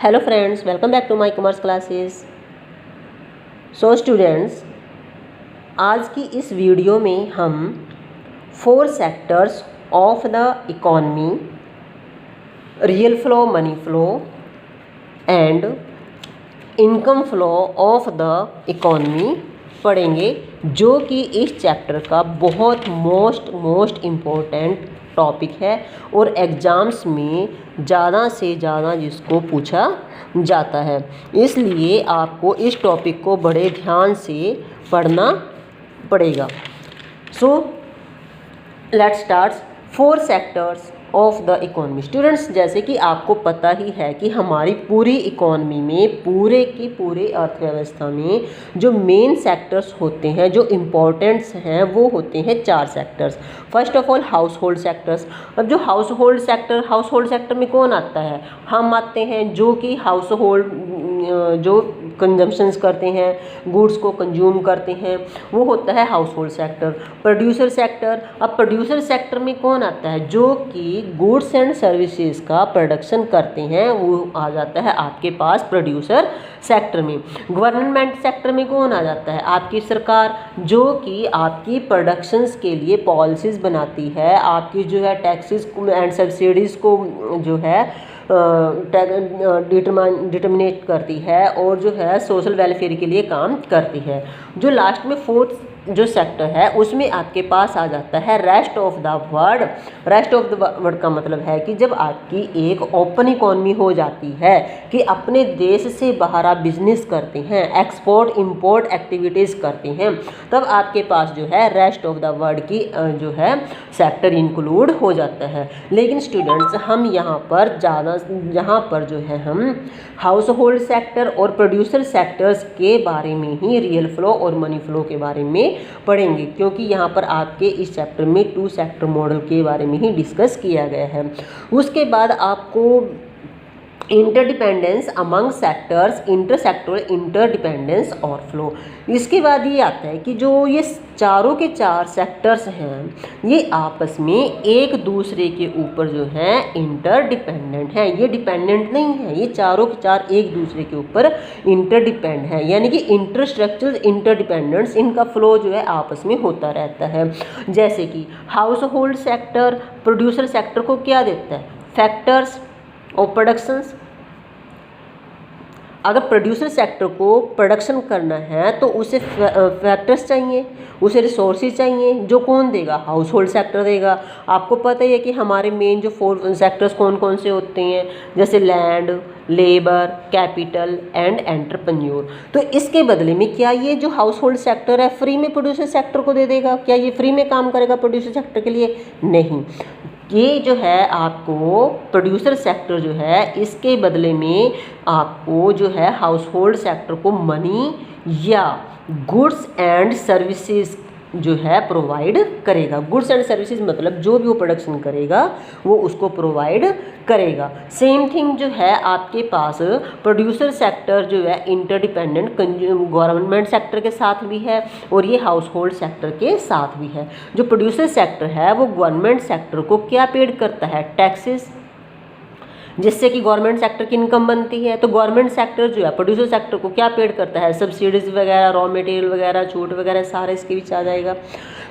Hello friends, welcome back to my commerce classes. So students, आज की इस video में हम 4 sectors of the economy, real flow, money flow and income flow of the economy पढ़ेंगे, जो कि इस चैप्टर का बहुत मोस्ट इम्पोर्टेंट टॉपिक है और एग्ज़ाम्स में ज़्यादा से ज़्यादा जिसको पूछा जाता है। इसलिए आपको इस टॉपिक को बड़े ध्यान से पढ़ना पड़ेगा। So let's start. 4 sectors of the economy. Students, जैसे कि आपको पता ही है कि हमारी पूरी इकोनॉमी में, पूरे की पूरी अर्थव्यवस्था में जो मेन सेक्टर्स होते हैं, जो इम्पोर्टेंट्स हैं, वो होते हैं 4 sectors. First of all house hold sectors. अब जो हाउस होल्ड सेक्टर में कौन आता है? हम आते हैं जो कि हाउस होल्ड जो कंजम्पशंस करते हैं, गुड्स को कंज्यूम करते हैं, वो होता है house hold sector. Producer sector. अब प्रोड्यूसर सेक्टर में कौन आता है? जो कि गुड्स एंड सर्विसेज का प्रोडक्शन करते हैं, वो आ जाता है आपके पास प्रोड्यूसर सेक्टर में। गवर्नमेंट सेक्टर में कौन आ जाता है? आपकी सरकार, जो कि आपकी प्रोडक्शंस के लिए पॉलिसीज़ बनाती है, आपकी जो है टैक्सेस एंड सब्सिडीज़ को जो है डिटर्मिनेट करती है और जो है सोशल वेलफेयर के लिए काम करती है। जो लास्ट में 4th जो सेक्टर है, उसमें आपके पास आ जाता है rest of the world. Rest of the world का मतलब है कि जब आपकी एक ओपन इकोनॉमी हो जाती है कि अपने देश से बाहर आप बिजनेस करते हैं, एक्सपोर्ट इंपोर्ट एक्टिविटीज़ करते हैं, तब आपके पास जो है रेस्ट ऑफ द वर्ल्ड की जो है सेक्टर इंक्लूड हो जाता है। लेकिन स्टूडेंट्स, हम यहाँ पर जो है हम हाउस होल्ड सेक्टर और प्रोड्यूसर सेक्टर्स के बारे में ही, रियल फ्लो और मनी फ्लो के बारे में पढ़ेंगे, क्योंकि यहाँ पर आपके इस चैप्टर में 2 सेक्टर मॉडल के बारे में ही डिस्कस किया गया है। उसके बाद आपको interdependence among sectors, intersectoral interdependence और फ्लो। इसके बाद ये आता है कि जो ये चारों के 4 सेक्टर्स हैं, ये आपस में एक दूसरे के ऊपर जो है इंटरडिपेंडेंट हैं। ये डिपेंडेंट नहीं है, ये चारों के 4 एक दूसरे के ऊपर इंटरडिपेंड है, यानी कि इंटरस्ट्रक्चरल इंटरडिपेंडेंस, इनका फ्लो जो है आपस में होता रहता है। जैसे कि house hold sector producer sector को क्या देता है? फैक्टर्स और प्रोडक्शंस। अगर प्रोड्यूसर सेक्टर को प्रोडक्शन करना है तो उसे फैक्टर्स चाहिए, उसे रिसोर्सेज चाहिए, जो कौन देगा? हाउस होल्ड सेक्टर देगा। आपको पता ही है कि हमारे मेन जो 4 सेक्टर्स कौन कौन से होते हैं, जैसे land, labour, capital and entrepreneur. तो इसके बदले में क्या ये जो हाउस होल्ड सेक्टर है फ्री में प्रोड्यूसर सेक्टर को दे देगा? क्या ये फ्री में काम करेगा प्रोड्यूसर सेक्टर के लिए? नहीं। ये जो है आपको प्रोड्यूसर सेक्टर जो है, इसके बदले में आपको जो है हाउस होल्ड सेक्टर को मनी या गुड्स एंड सर्विसेज जो है प्रोवाइड करेगा। गुड्स एंड सर्विसेज मतलब जो भी वो प्रोडक्शन करेगा वो उसको प्रोवाइड करेगा। सेम थिंग जो है आपके पास प्रोड्यूसर सेक्टर जो है इंटरडिपेंडेंट गवर्नमेंट सेक्टर के साथ भी है और ये हाउस होल्ड सेक्टर के साथ भी है। जो प्रोड्यूसर सेक्टर है वो गवर्नमेंट सेक्टर को क्या पेड करता है? टैक्सेस, जिससे कि गवर्नमेंट सेक्टर की इनकम बनती है। तो गवर्नमेंट सेक्टर जो है प्रोड्यूसर सेक्टर को क्या पेड करता है? सब्सिडीज़ वगैरह, रॉ मटेरियल वगैरह, छूट वगैरह, सारा इसके बीच आ जाएगा।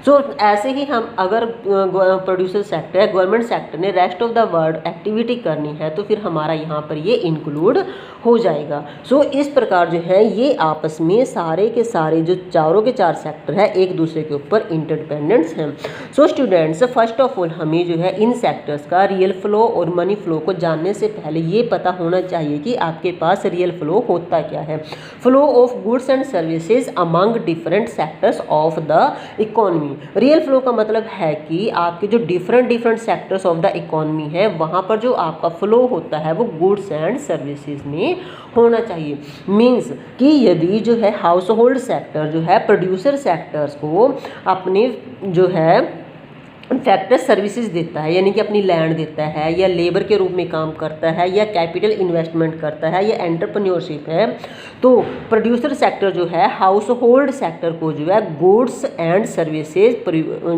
सो ऐसे ही हम अगर प्रोड्यूसर सेक्टर है, गवर्नमेंट सेक्टर ने rest of the world activity करनी है तो फिर हमारा यहाँ पर ये इंक्लूड हो जाएगा। सो इस प्रकार जो है ये आपस में सारे के सारे जो चारों के 4 सेक्टर है एक दूसरे के ऊपर इंटरडिपेंडेंट्स हैं। So students, first of all हमें जो है इन सेक्टर्स का रियल फ्लो और मनी फ्लो को जानने से पहले ये पता होना चाहिए कि आपके पास रियल फ्लो होता क्या है। Flow of goods and services among different sectors of the economy. Real flow का मतलब है कि आपके जो different sectors of the economy है, वहाँ पर जो आपका फ्लो होता है वो गुड्स एंड सर्विसेज में होना चाहिए। मीन्स कि यदि जो है हाउस होल्ड सेक्टर जो है प्रोड्यूसर सेक्टर्स को अपने जो है फैक्टर सर्विसेज देता है, यानी कि अपनी लैंड देता है या लेबर के रूप में काम करता है या कैपिटल इन्वेस्टमेंट करता है या एंटरप्रेन्योरशिप है, तो प्रोड्यूसर सेक्टर जो है हाउस होल्ड सेक्टर को जो है गुड्स एंड सर्विसेज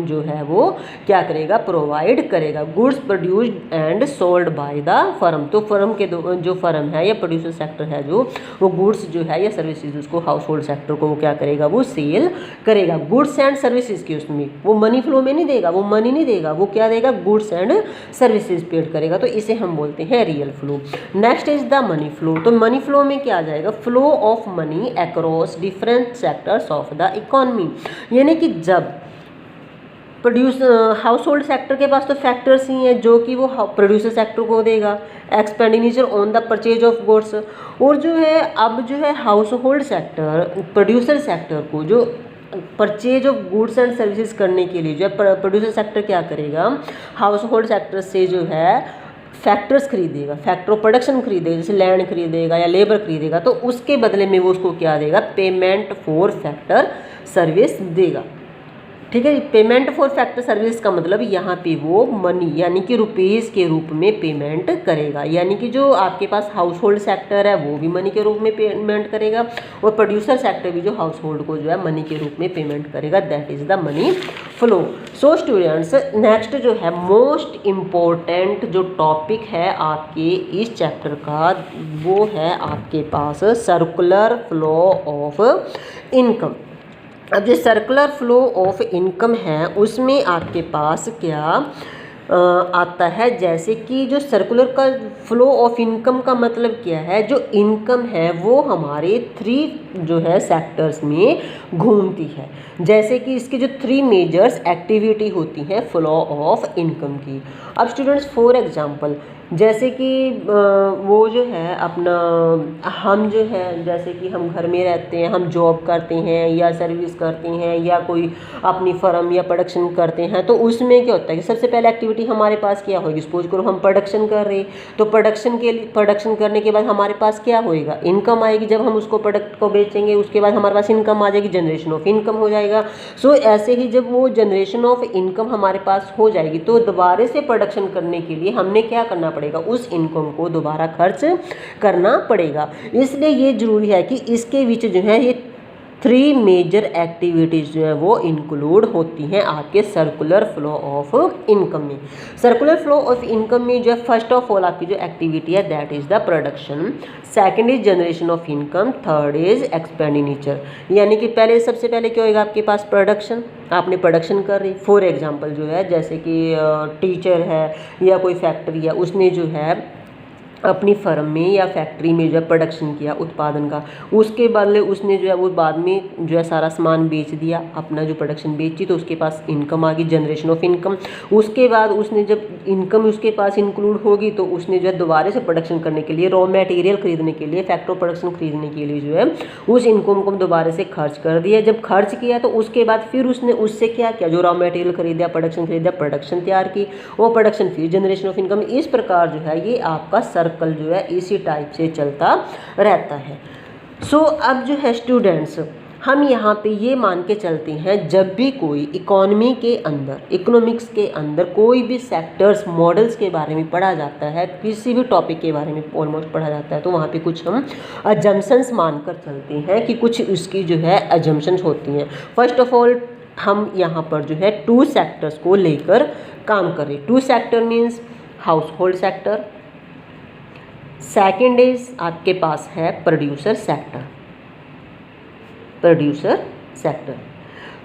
जो है वो क्या करेगा, प्रोवाइड करेगा। Goods produced and sold by the firm, तो फर्म के जो फर्म है या प्रोड्यूसर सेक्टर है जो वो गुड्स जो है या सर्विसेज उसको हाउस होल्ड सेक्टर को वो क्या करेगा, वो सेल करेगा। गुड्स एंड सर्विसेज की उसमें वो मनी फ्लो में नहीं देगा, वो मनी नहीं देगा, वो क्या देगा, गुड्स एंड सर्विसेज पेड करेगा, तो इसे हम बोलते हैं real flow. Next is the money flow, तो मनी फ्लो में क्या आ जाएगा, flow of money across different sectors of the economy, यानी कि जब हाउस होल्ड सेक्टर के पास तो फैक्टर्स ही हैं जो कि वो प्रोड्यूसर सेक्टर को देगा, expenditure on the purchase of goods, और जो है अब जो है house hold sector producer sector को जो purchase of goods and services करने के लिए जो है प्रोड्यूसर सेक्टर क्या करेगा, हाउस होल्ड सेक्टर से जो है फैक्टर्स खरीदेगा, फैक्टर ऑफ प्रोडक्शन खरीदेगा, जैसे लैंड खरीदेगा या लेबर खरीदेगा, तो उसके बदले में वो उसको क्या देगा, पेमेंट फॉर फैक्टर सर्विस देगा। ठीक है, पेमेंट फॉर फैक्टर सर्विस का मतलब यहाँ पे वो मनी यानी कि रुपीज़ के रूप में पेमेंट करेगा, यानी कि जो आपके पास हाउस होल्ड सेक्टर है वो भी मनी के रूप में पेमेंट करेगा और प्रोड्यूसर सेक्टर भी जो हाउस होल्ड को जो है मनी के रूप में पेमेंट करेगा, that is the money flow. So students, next जो है मोस्ट इम्पोर्टेंट जो टॉपिक है आपके इस चैप्टर का वो है आपके पास सर्कुलर फ्लो ऑफ इनकम। अब जो सर्कुलर फ्लो ऑफ इनकम है उसमें आपके पास क्या आता है, जैसे कि जो सर्कुलर का फ्लो ऑफ इनकम का मतलब क्या है, जो इनकम है वो हमारे 3 जो है सेक्टर्स में घूमती है, जैसे कि इसके जो 3 मेजर्स एक्टिविटी होती हैं फ्लो ऑफ इनकम की। अब स्टूडेंट्स फॉर एग्जांपल जैसे कि वो जो है अपना हम जो है जैसे कि हम घर में रहते हैं, हम जॉब करते हैं या सर्विस करते हैं या कोई अपनी फर्म या प्रोडक्शन करते हैं, तो उसमें क्या होता है कि सबसे पहले एक्टिविटी हमारे पास क्या होगी, सपोज करो हम प्रोडक्शन कर रहे हैं, तो प्रोडक्शन करने के बाद हमारे पास क्या होएगा, इनकम आएगी। जब हम उसको प्रोडक्ट को बेचेंगे उसके बाद हमारे पास इनकम आ जाएगी, जनरेशन ऑफ इनकम हो जाएगा। सो ऐसे ही जब वो जनरेशन ऑफ इनकम हमारे पास हो जाएगी तो दोबारा से प्रोडक्शन करने के लिए हमने क्या करना पड़ेगा, उस इनकम को दोबारा खर्च करना पड़ेगा। इसलिए ये जरूरी है कि इसके बीच जो है ये 3 मेजर एक्टिविटीज़ जो है वो इंक्लूड होती हैं आपके सर्कुलर फ्लो ऑफ इनकम में। सर्कुलर फ्लो ऑफ इनकम में जो है फर्स्ट ऑफ ऑल आपकी जो एक्टिविटी है that is the production, second is generation of income, third is expenditure. यानी कि पहले सबसे पहले क्या होगा आपके पास प्रोडक्शन, आपने प्रोडक्शन कर रही। फॉर एग्जांपल जो है जैसे कि टीचर है या कोई फैक्ट्री है, उसने जो है अपनी फर्म में या फैक्ट्री में जो है प्रोडक्शन किया उत्पादन का, उसके बदले उसने जो है वो बाद में जो है सारा सामान बेच दिया, अपना जो प्रोडक्शन बेची तो उसके पास इनकम आ गई, जनरेशन ऑफ इनकम। उसके बाद उसने जब इनकम उसके पास इंक्लूड होगी तो उसने जो है दोबारा से प्रोडक्शन करने के लिए, रॉ मटेरियल खरीदने के लिए, फैक्ट्री प्रोडक्शन खरीदने के लिए जो है उस इनकम को दोबारा से खर्च कर दिया। जब खर्च किया तो उसके बाद फिर उसने उससे क्या किया, जो रॉ मटेरियल खरीदा, प्रोडक्शन खरीदा, प्रोडक्शन तैयार की, वो प्रोडक्शन फिर जनरेशन ऑफ इनकम। इस प्रकार जो है ये आपका सर्कल जो है इसी टाइप से चलता रहता है। सो अब जो है स्टूडेंट्स हम यहाँ पे ये मान के चलते हैं जब भी कोई इकोनॉमी के अंदर, इकोनॉमिक्स के अंदर कोई भी सेक्टर्स मॉडल्स के बारे में पढ़ा जाता है, किसी भी टॉपिक के बारे में ऑलमोस्ट पढ़ा जाता है, तो वहाँ पे कुछ हम अजम्पशंस मानकर चलते हैं कि कुछ उसकी जो है अजम्पशंस होती हैं। फर्स्ट ऑफ ऑल हम यहाँ पर जो है 2 सेक्टर्स को लेकर काम करें। 2 sector means household sector, second is आपके पास है प्रोड्यूसर सेक्टर।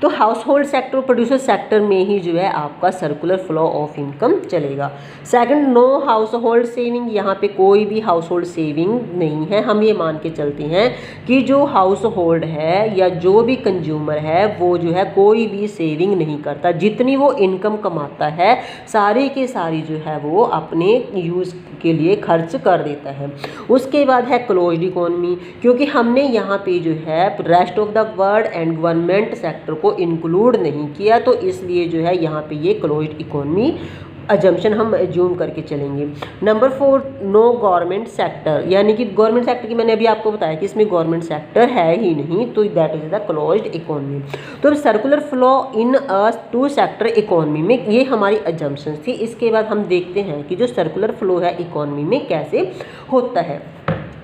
तो हाउस होल्ड सेक्टर और प्रोड्यूसर सेक्टर में ही जो है आपका सर्कुलर फ्लो ऑफ इनकम चलेगा। Second, no household saving, यहाँ पे कोई भी हाउस होल्ड सेविंग नहीं है। हम ये मान के चलते हैं कि जो हाउस होल्ड है या जो भी कंज्यूमर है वो जो है कोई भी सेविंग नहीं करता, जितनी वो इनकम कमाता है सारी की सारी जो है वो अपने यूज़ के लिए खर्च कर देता है। उसके बाद है क्लोज्ड इकोनॉमी, क्योंकि हमने यहाँ पे जो है rest of the world and government sector को इंक्लूड नहीं किया, तो इसलिए जो है यहाँ पे ये क्लोज्ड इकोनॉमी अजम्पशन हम एज्यूम करके चलेंगे। नंबर 4, नो गवर्नमेंट सेक्टर, यानी कि गवर्नमेंट सेक्टर की मैंने अभी आपको बताया कि इसमें गवर्नमेंट सेक्टर है ही नहीं, तो that is the closed economy. तो circular flow in a two sector economy में ये हमारी अजम्पशन थी। इसके बाद हम देखते हैं कि जो सर्कुलर फ्लो है इकोनॉमी में कैसे होता है।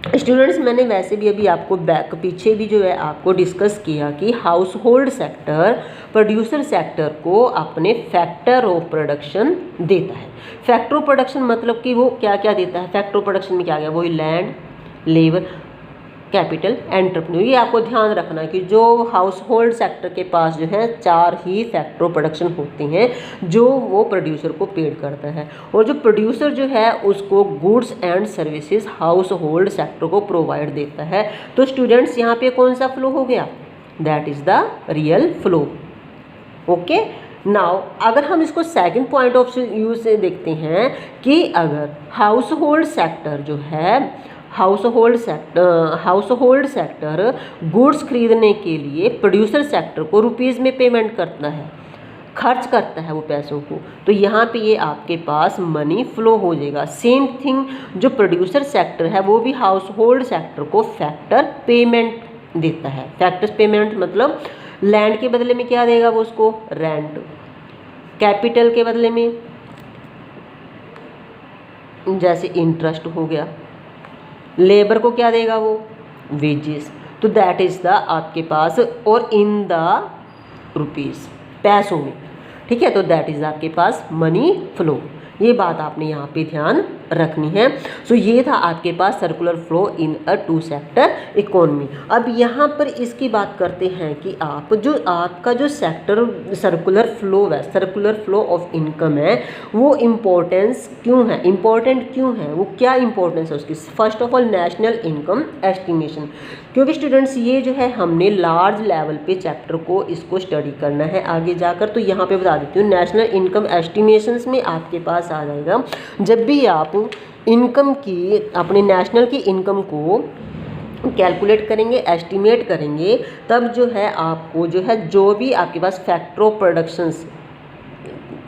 स्टूडेंट्स, मैंने वैसे भी अभी आपको बैक पीछे भी जो है आपको डिस्कस किया कि house hold sector producer sector को अपने फैक्टर ऑफ प्रोडक्शन देता है। फैक्टर ऑफ प्रोडक्शन मतलब कि वो क्या क्या देता है, फैक्टर ऑफ प्रोडक्शन में क्या क्या, वही लैंड, लेबर, कैपिटल, एंटरप्रेन्योर। ये आपको ध्यान रखना कि जो हाउस होल्ड सेक्टर के पास जो है 4 ही फैक्टर ऑफ प्रोडक्शन होते हैं जो वो प्रोड्यूसर को पेड करता है, और जो प्रोड्यूसर जो है उसको goods and services house hold sector को प्रोवाइड देता है। तो स्टूडेंट्स, यहाँ पे कौन सा फ्लो हो गया, that is the real flow. Okay, now अगर हम इसको सेकंड पॉइंट ऑफ व्यू से देखते हैं कि अगर हाउस होल्ड सेक्टर जो है हाउस होल्ड सेक्टर गुड्स खरीदने के लिए प्रोड्यूसर सेक्टर को रुपीज़ में पेमेंट करता है, खर्च करता है वो पैसों को, तो यहाँ पे ये आपके पास मनी फ्लो हो जाएगा। सेम थिंग जो प्रोड्यूसर सेक्टर है वो भी हाउस होल्ड सेक्टर को फैक्टर पेमेंट देता है। फैक्टर पेमेंट मतलब लैंड के बदले में क्या देगा वो उसको, रेंट, कैपिटल के बदले में जैसे इंटरेस्ट हो गया, लेबर को क्या देगा वो, वेजेस। तो दैट इज़ द आपके पास, और इन द रुपीज़, पैसों में, ठीक है। तो दैट इज़ आपके पास मनी फ्लो। ये बात आपने यहाँ पे ध्यान रखनी है। सो ये था आपके पास circular flow in a two sector economy. अब यहाँ पर इसकी बात करते हैं कि आपका जो सेक्टर सर्कुलर फ्लो है, सर्कुलर फ्लो ऑफ इनकम है, वो इम्पोर्टेंस क्यों है, इम्पोर्टेंट क्यों है, वो क्या इम्पोर्टेंस है उसकी। First of all national income estimation, क्योंकि स्टूडेंट्स ये जो है हमने लार्ज लेवल पे चैप्टर को इसको स्टडी करना है आगे जाकर। तो यहाँ पे बता देती हूँ, नेशनल इनकम एस्टिमेशंस में आपके पास आ जाएगा जब भी आप इनकम की, अपने नेशनल की इनकम को कैलकुलेट करेंगे, एस्टिमेट करेंगे, तब जो है आपको जो है जो भी आपके पास फैक्टर ऑफ प्रोडक्शंस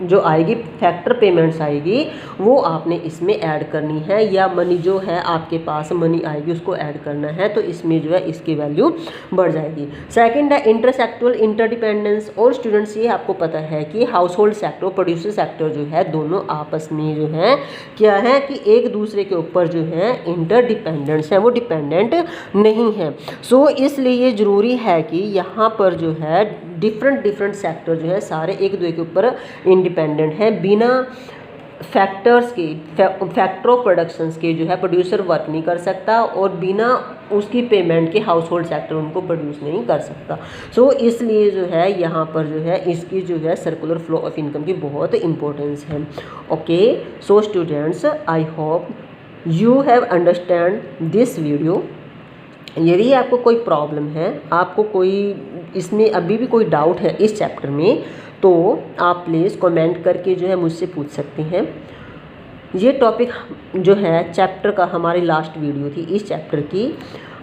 जो आएगी, फैक्टर पेमेंट्स आएगी, वो आपने इसमें ऐड करनी है, या मनी जो है आपके पास मनी आएगी उसको ऐड करना है, तो इसमें जो है इसकी वैल्यू बढ़ जाएगी। सेकंड है इंटरसेक्टुअल इंटरडिपेंडेंस। और स्टूडेंट्स ये आपको पता है कि हाउस होल्ड सेक्टर और प्रोड्यूसर सेक्टर जो है दोनों आपस में जो है क्या है कि एक दूसरे के ऊपर जो है इंटरडिपेंडेंट्स है, वो डिपेंडेंट नहीं है। सो इसलिए ये ज़रूरी है कि यहाँ पर जो है डिफरेंट सेक्टर जो है सारे एक दूसरे के ऊपर इंडिपेंडेंट है। बिना फैक्टर्स के, फैक्टर ऑफ प्रोडक्शंस के जो है प्रोड्यूसर वर्क नहीं कर सकता, और बिना उसकी पेमेंट के हाउस होल्ड सेक्टर उनको प्रोड्यूस नहीं कर सकता। सो इसलिए जो है यहाँ पर जो है इसकी जो है सर्कुलर फ्लो ऑफ इनकम की बहुत इंपॉर्टेंस है। Okay, so students, I hope you have understand this video. यदि आपको कोई प्रॉब्लम है, आपको कोई इसमें अभी भी कोई डाउट है इस चैप्टर में, तो आप प्लीज़ कमेंट करके जो है मुझसे पूछ सकते हैं। ये टॉपिक जो है चैप्टर का हमारी लास्ट वीडियो थी इस चैप्टर की।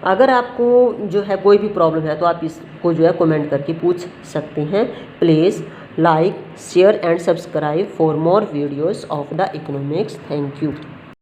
अगर आपको जो है कोई भी प्रॉब्लम है तो आप इसको जो है कमेंट करके पूछ सकते हैं। Please like, share and subscribe for more videos of the economics. Thank you.